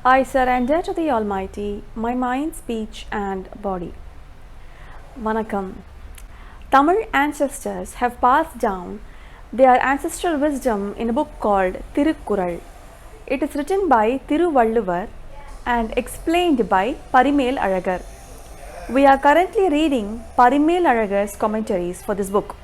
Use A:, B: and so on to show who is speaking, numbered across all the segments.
A: I surrender to the Almighty my mind, speech, and body. Vanakkam. Tamil ancestors have passed down their ancestral wisdom in a book called Thirukkural. It is written by Thiruvalluvar and explained by Parimel Alagar. We are currently reading Parimel Alagar's commentaries for this book.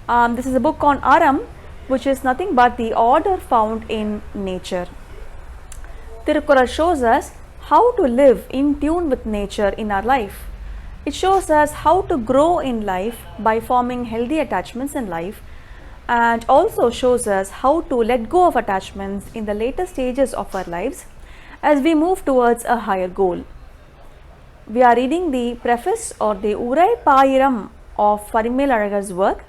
A: This is a book on Aram, which is nothing but the order found in nature. Thirukkural shows us how to live in tune with nature in our life. It shows us how to grow in life by forming healthy attachments in life, and also shows us how to let go of attachments in the later stages of our lives as we move towards a higher goal. We are reading the preface or the Urai Payiram of Parimel Alagar's work.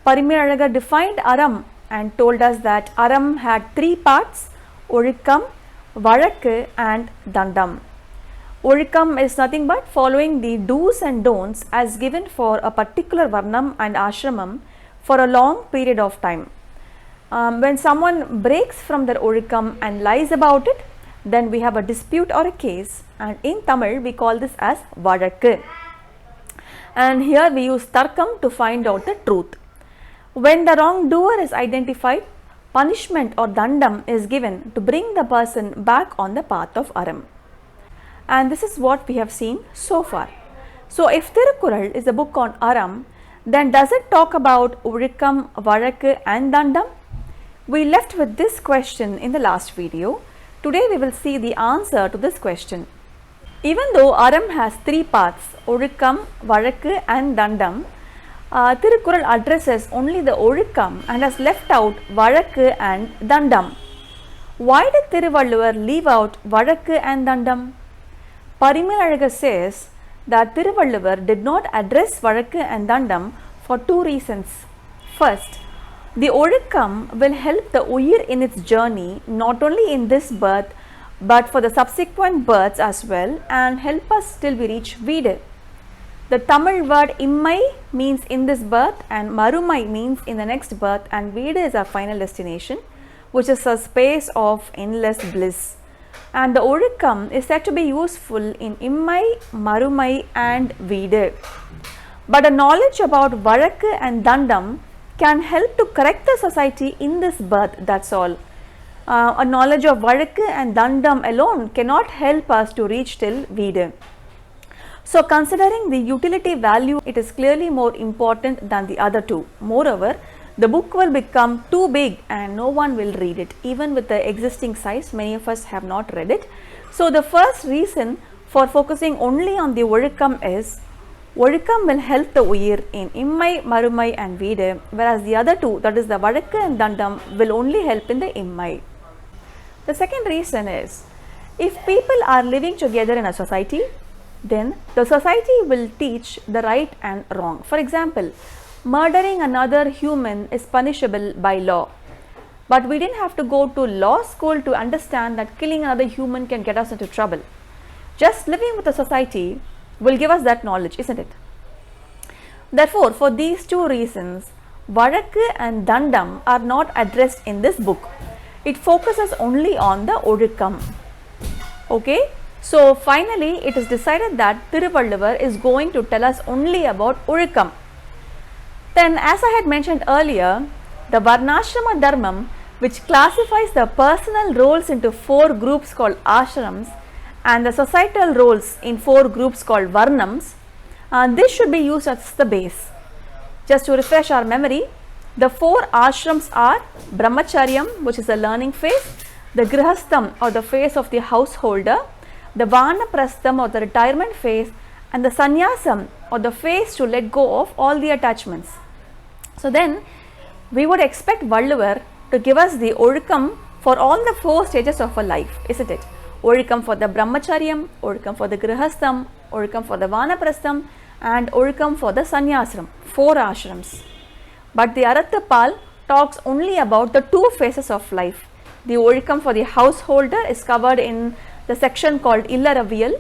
A: Parimel Alagar defined Aram and told us that Aram had three parts: Ozhikam, Vazhakku and Dandam. Ozhikam is nothing but following the do's and don'ts as given for a particular Varnam and Ashramam for a long period of time. When someone breaks from their Ozhikam and lies about it, then we have a dispute or a case, and in Tamil we call this as Vazhakku. And here we use Tarkam to find out the truth. When the wrongdoer is identified, punishment or dandam is given to bring the person back on the path of Aram. And this is what we have seen so far. So if Thirukkural is a book on Aram, then does it talk about Ozhikam, Vazhakku and Dandam? We left with this question in the last video. Today we will see the answer to this question. Even though Aram has three parts, Ozhikam, Vazhakku and Dandam, Thirukkural addresses only the Ozhikam and has left out Vazhakku and Dandam. Why did Thiruvalluvar leave out Vazhakku and Dandam? Parimel Alagar says that Thiruvalluvar did not address Vazhakku and Dandam for two reasons. First, the Ozhikam will help the Uyir in its journey not only in this birth but for the subsequent births as well, and help us till we reach Veedu. The Tamil word Immai means in this birth and Marumai means in the next birth, and Veedu is our final destination, which is a space of endless bliss. And the Ozhikam is said to be useful in Immai, Marumai and Veedu. But a knowledge about Vazhakku and Dandam can help to correct the society in this birth, that's all. A knowledge of Vazhakku and Dandam alone cannot help us to reach till Veedu. So considering the utility value, it is clearly more important than the other two. Moreover, the book will become too big and no one will read it. Even with the existing size, many of us have not read it. So the first reason for focusing only on the Ozhikam is Ozhikam will help the Uyir in Immai, Marumai and Veedu, whereas the other two, that is the Vazhakku and Dandam, will only help in the Immai. The second reason is, if people are living together in a society, then the society will teach the right and wrong. For example, murdering another human is punishable by law. But we didn't have to go to law school to understand that killing another human can get us into trouble. Just living with the society will give us that knowledge, isn't it? Therefore, for these two reasons, Vazhakku and Dandam are not addressed in this book. It focuses only on the Ozhikam. Okay? So finally, it is decided that Thiruvalluvar is going to tell us only about Ozhikam. Then, as I had mentioned earlier, the Varnashrama Dharmam, which classifies the personal roles into four groups called ashrams and the societal roles in four groups called varnams, this should be used as the base. Just to refresh our memory, the four ashrams are Brahmacharyam, which is the learning phase, the Grihastham or the phase of the householder, the Vanaprastham or the retirement phase, and the Sannyasam or the phase to let go of all the attachments. So then we would expect Valluvar to give us the Ozhikam for all the four stages of a life, isn't it? Ozhikam for the Brahmacharyam, Ozhikam for the Grihastham, Ozhikam for the Vanaprastham and Ozhikam for the Sannyasam, four ashrams. But the Arattapal talks only about the two phases of life. The Ozhikam for the householder is covered in the section called Illaraviyal,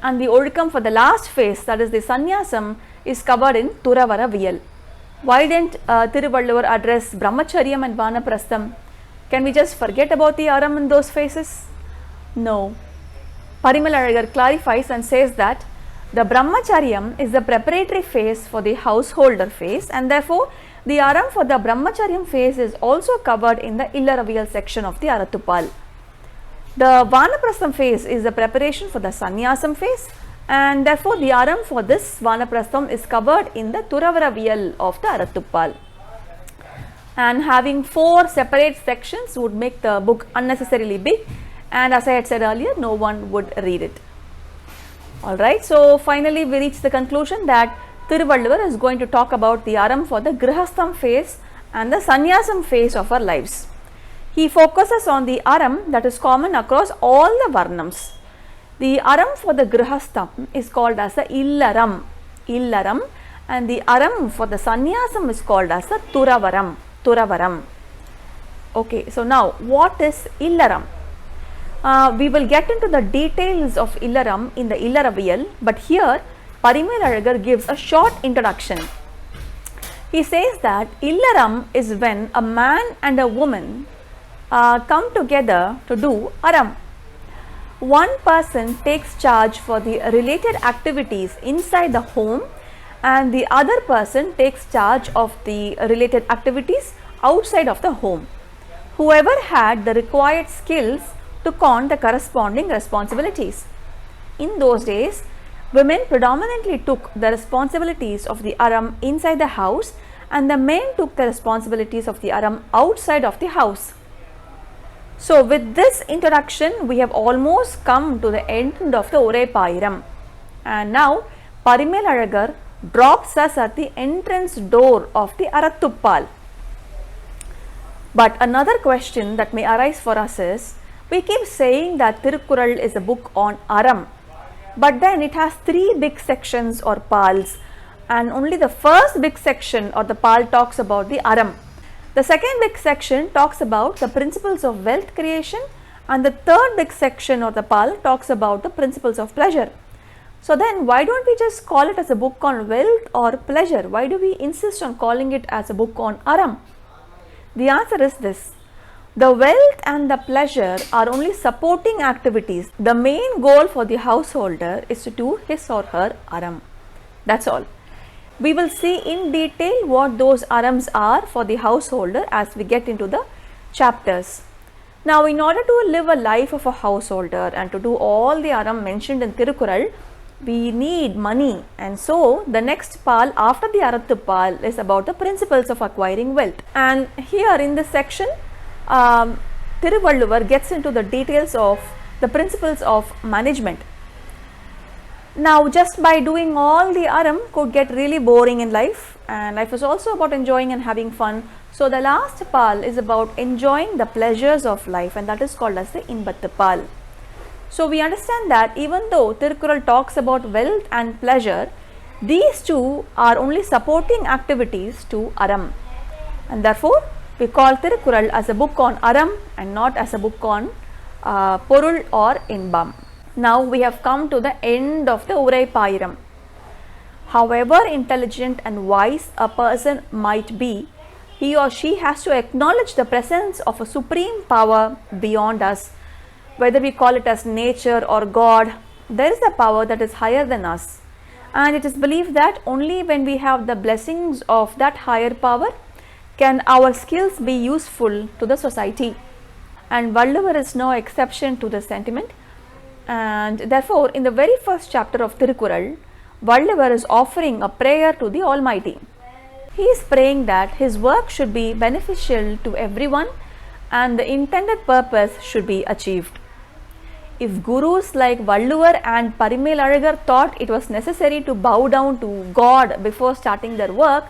A: and the Ozhikam for the last phase, that is the Sannyasam, is covered in Thuravaraviyal. Why didn't Thiruvalluvar address Brahmacharyam and Vanaprastham? Can we just forget about the Aram in those phases? No. Parimal clarifies and says that the Brahmacharyam is the preparatory phase for the householder phase, and therefore the aram for the Brahmacharyam phase is also covered in the Illaraviyal section of the Arathupal. The Vanaprastham phase is the preparation for the Sannyasam phase, and therefore the aram for this Vanaprastham is covered in the Turavaraviyal of the Arathupal. And having 4 separate sections would make the book unnecessarily big, and as I had said earlier, no one would read it. Alright, so finally we reach the conclusion that Thiruvalluvar is going to talk about the aram for the Grihastham phase and the Sannyasam phase of our lives. He focuses on the aram that is common across all the Varnams. The aram for the Grihastham is called as the Illaram, and the aram for the Sannyasam is called as the Turavaram. Okay, so now what is Illaram? We will get into the details of Illaram in the Illaraviyal, but here Parimal gives a short introduction. He says that Illaram is when a man and a woman come together to do aram. One person takes charge for the related activities inside the home, and the other person takes charge of the related activities outside of the home. Whoever had the required skills took on the corresponding responsibilities. In those days, women predominantly took the responsibilities of the aram inside the house, and the men took the responsibilities of the aram outside of the house. So with this introduction, we have almost come to the end of the Uraipayiram, and now Parimal drops us at the entrance door of the Arathupal. But another question that may arise for us is, we keep saying that Tirukkural is a book on aram, but then it has 3 big sections or pals, and only the first big section or the pal talks about the aram. The second big section talks about the principles of wealth creation, and the third big section or the pal talks about the principles of pleasure. So then why don't we just call it as a book on wealth or pleasure? Why do we insist on calling it as a book on aram? The answer is this: the wealth and the pleasure are only supporting activities. The main goal for the householder is to do his or her aram. That's all. We will see in detail what those arams are for the householder as we get into the chapters. Now, in order to live a life of a householder and to do all the aram mentioned in Tirukkural, we need money, and so the next pal after the Arathupal is about the principles of acquiring wealth. And here in this section, Thiruvalluvar gets into the details of the principles of management. Now, just by doing all the aram could get really boring in life, and life is also about enjoying and having fun. So the last pal is about enjoying the pleasures of life, and that is called as the Inbattu pal. So we understand that even though Tirukkural talks about wealth and pleasure, these two are only supporting activities to aram, and therefore we call Tirukkural as a book on aram and not as a book on porul or inbam. Now we have come to the end of the Uraipayiram. However intelligent and wise a person might be, he or she has to acknowledge the presence of a supreme power beyond us. Whether we call it as nature or God, there is a power that is higher than us, and it is believed that only when we have the blessings of that higher power can our skills be useful to the society. And Valluvar is no exception to this sentiment, and therefore in the very first chapter of Tirukkural, Valluvar is offering a prayer to the Almighty. He is praying that his work should be beneficial to everyone and the intended purpose should be achieved. If gurus like Valluvar and Parimal thought it was necessary to bow down to God before starting their work,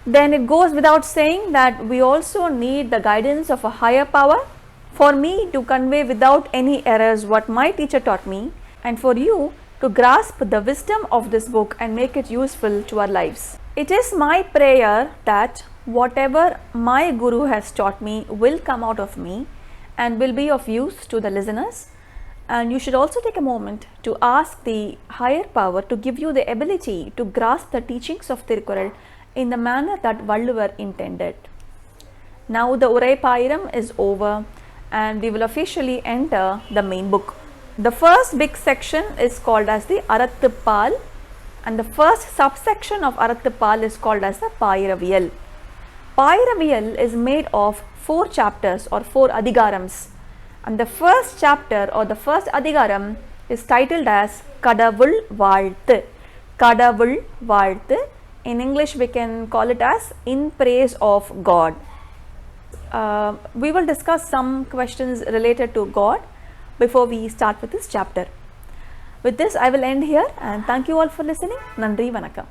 A: then it goes without saying that we also need the guidance of a higher power for me to convey without any errors what my teacher taught me, and for you to grasp the wisdom of this book and make it useful to our lives. It is my prayer that whatever my Guru has taught me will come out of me and will be of use to the listeners. And you should also take a moment to ask the higher power to give you the ability to grasp the teachings of Tirukkural in the manner that Valluvar intended. Now the Uraipayiram is over, and we will officially enter the main book. The first big section is called as the Arathupal, and the first subsection of Arathupal is called as the Pairaviyal. Pairaviyal is made of 4 chapters or 4 Adhigarams, and the first chapter or the first Adhigaram is titled as Kadavul Vaalthu. Kadavul Vaalthu. In English we can call it as In Praise of God. We will discuss some questions related to God before we start with this chapter. With this I will end here, and thank you all for listening. Nandri Vanakkam.